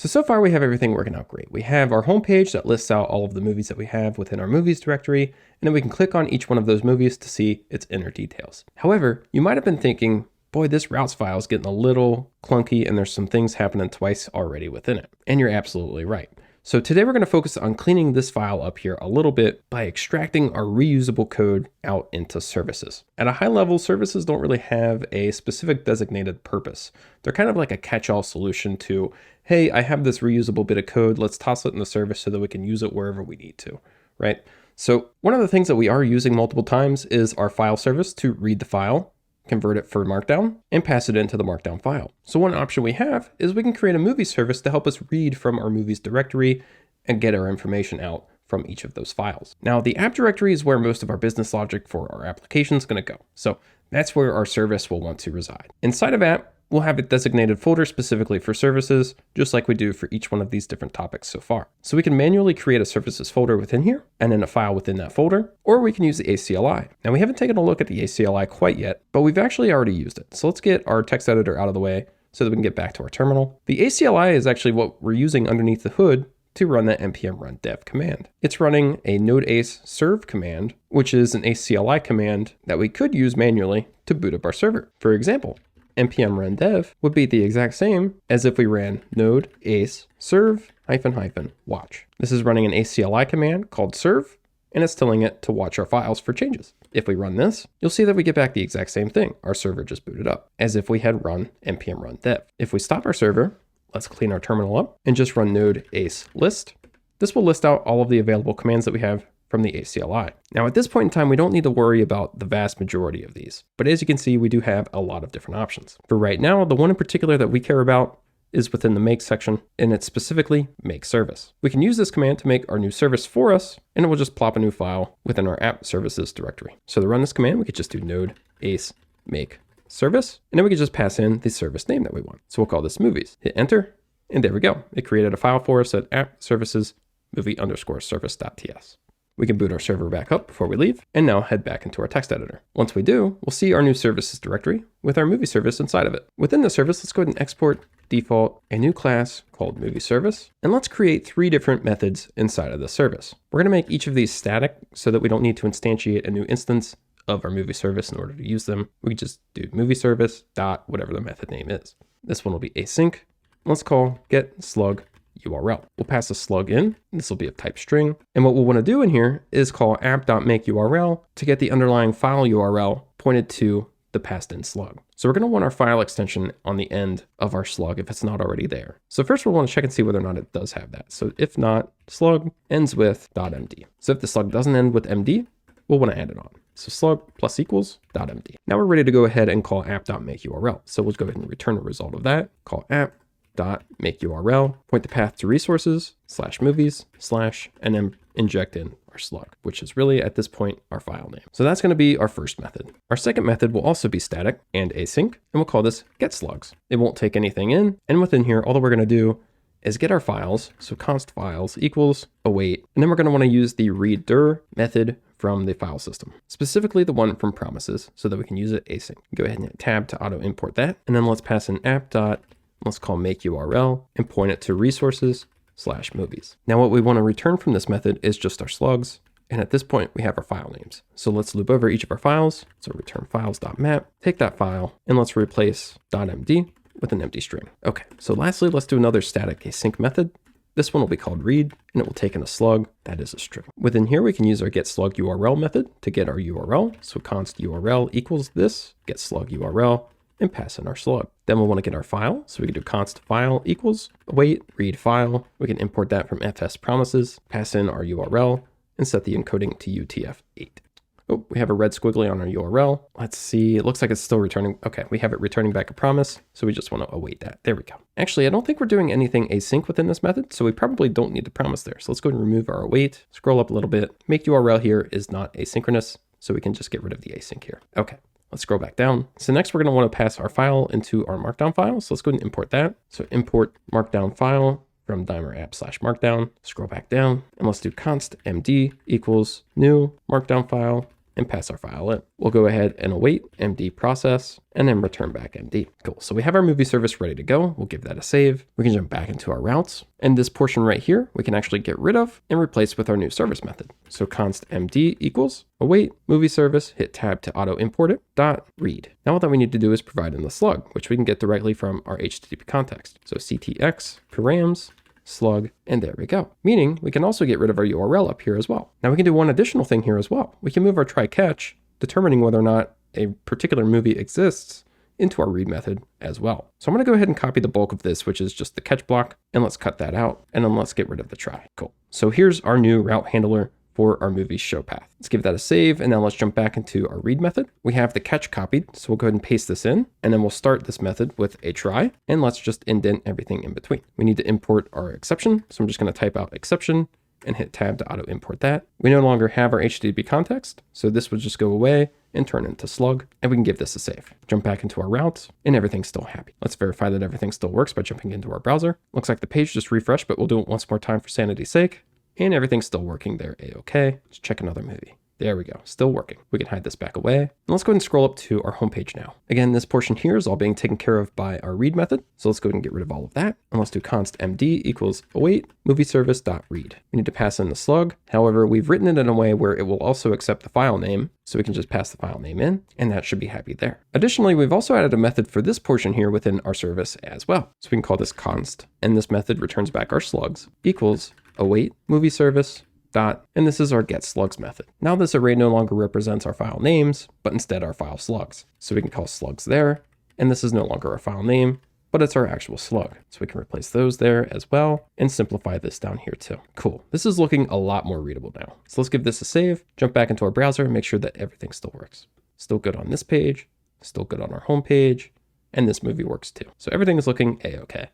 So far we have everything working out great. We have our homepage that lists out all of the movies that we have within our movies directory, and then we can click on each one of those movies to see its inner details. However, you might have been thinking, boy, this routes file is getting a little clunky and there's some things happening twice already within it. And you're absolutely right. So today we're going to focus on cleaning this file up here a little bit by extracting our reusable code out into services. At a high level, services don't really have a specific designated purpose. They're kind of like a catch-all solution to, hey, I have this reusable bit of code, let's toss it in the service so that we can use it wherever we need to, right? So one of the things that we are using multiple times is our file service to read the file, convert it for Markdown, and pass it into the Markdown file. So one option we have is we can create a movie service to help us read from our movies directory and get our information out from each of those files. Now, the app directory is where most of our business logic for our application is going to go. So that's where our service will want to reside. Inside of app, we'll have a designated folder specifically for services, just like we do for each one of these different topics so far. So we can manually create a services folder within here and then a file within that folder, or we can use the ACLI. Now we haven't taken a look at the ACLI quite yet, but we've actually already used it. So let's get our text editor out of the way so that we can get back to our terminal. The ACLI is actually what we're using underneath the hood to run that npm run dev command. It's running a nodeace serve command, which is an ACLI command that we could use manually to boot up our server. For example, npm run dev would be the exact same as if we ran node ace serve -- watch. This is running an ACLI command called serve, and it's telling it to watch our files for changes. If we run this, you'll see that we get back the exact same thing. Our server just booted up as if we had run npm run dev. If we stop our server, let's clean our terminal up and just run node ace list. This will list out all of the available commands that we have from the ACLI. Now at this point in time, we don't need to worry about the vast majority of these, but as you can see, we do have a lot of different options. For right now, the one in particular that we care about is within the make section, and it's specifically make service. We can use this command to make our new service for us, and it will just plop a new file within our app services directory. So to run this command, we could just do node ace make service, and then we could just pass in the service name that we want. So we'll call this movies, hit enter, and there we go. It created a file for us at app services movie_service.ts. We can boot our server back up before we leave, and now head back into our text editor. Once we do, we'll see our new services directory with our movie service inside of it. Within the service, let's go ahead and export default a new class called movie service, and let's create 3 different methods inside of the service. We're going to make each of these static so that we don't need to instantiate a new instance of our movie service in order to use them. We can just do movie service dot whatever the method name is. This one will be async. Let's call get slug URL. We'll pass a slug in. This will be of type string. And what we'll want to do in here is call app.makeURL to get the underlying file URL pointed to the passed in slug. So we're going to want our file extension on the end of our slug if it's not already there. So first we'll want to check and see whether or not it does have that. So if not, slug ends with .md. So if the slug doesn't end with md, we'll want to add it on. So slug plus equals .md. Now we're ready to go ahead and call app.makeURL. So we'll go ahead and return a result of that. Call app.makeURL, point the path to resources /movies/ and then inject in our slug, which is really at this point our file name. So that's going to be our first method. Our second method will also be static and async, and we'll call this getSlugs. It won't take anything in, and within here, all that we're going to do is get our files. So const files equals await, and then we're going to want to use the readdir method from the file system, specifically the one from promises, so that we can use it async. Go ahead and hit tab to auto import that, and then let's pass in let's call makeURL and point it to resources /movies. Now what we want to return from this method is just our slugs. And at this point we have our file names. So let's loop over each of our files. So return files.map, take that file, and let's replace .md with an empty string. Okay, so lastly, let's do another static async method. This one will be called read, and it will take in a slug that is a string. Within here, we can use our getSlugURL method to get our URL. So const URL equals this, getSlugURL, and pass in our slug. Then we'll want to get our file. So we can do const file equals await read file. We can import that from fs promises, pass in our URL, and set the encoding to UTF-8. Oh, we have a red squiggly on our URL. Let's see, it looks like it's still returning. Okay, we have it returning back a promise. So we just want to await that. There we go. Actually, I don't think we're doing anything async within this method, so we probably don't need the promise there. So let's go and remove our await, scroll up a little bit. Make URL here is not asynchronous, so we can just get rid of the async here. Okay. Let's scroll back down. So next we're going to want to pass our file into our markdown file. So let's go ahead and import that. So import markdown file from Dimer app /markdown. Scroll back down and let's do const md equals new markdown file and pass our file in. We'll go ahead and await MD process and then return back MD. Cool. So we have our movie service ready to go. We'll give that a save. We can jump back into our routes. And this portion right here, we can actually get rid of and replace with our new service method. So const MD equals await movie service, hit tab to auto import it, dot read. Now what that we need to do is provide in the slug, which we can get directly from our HTTP context. So ctx params slug, and there we go. Meaning we can also get rid of our URL up here as well. Now we can do one additional thing here as well. We can move our try catch, determining whether or not a particular movie exists, into our read method as well. So I'm going to go ahead and copy the bulk of this, which is just the catch block, and let's cut that out, and then let's get rid of the try. Cool. So here's our new route handler for our movie show path. Let's give that a save, and now let's jump back into our read method. We have the catch copied, so we'll go ahead and paste this in, and then we'll start this method with a try, and let's just indent everything in between. We need to import our exception, so I'm just going to type out exception and hit tab to auto import that. We no longer have our HTTP context, so this would just go away and turn into slug, and we can give this a save. Jump back into our routes, and everything's still happy. Let's verify that everything still works by jumping into our browser. Looks like the page just refreshed, but we'll do it once more time for sanity's sake. And everything's still working there, a-okay. Let's check another movie. There we go, still working. We can hide this back away. And let's go ahead and scroll up to our homepage now. Again, this portion here is all being taken care of by our read method. So let's go ahead and get rid of all of that. And let's do const md equals await movie service dot read. We need to pass in the slug. However, we've written it in a way where it will also accept the file name. So we can just pass the file name in, and that should be happy there. Additionally, we've also added a method for this portion here within our service as well. So we can call this const, and this method returns back our slugs equals await movie service dot, and this is our get slugs method. Now this array no longer represents our file names, but instead our file slugs. So we can call slugs there, and this is no longer our file name, but it's our actual slug. So we can replace those there as well and simplify this down here too. Cool. This is looking a lot more readable now. So let's give this a save, jump back into our browser and make sure that everything still works. Still good on this page, still good on our home page, and this movie works too. So everything is looking a-okay.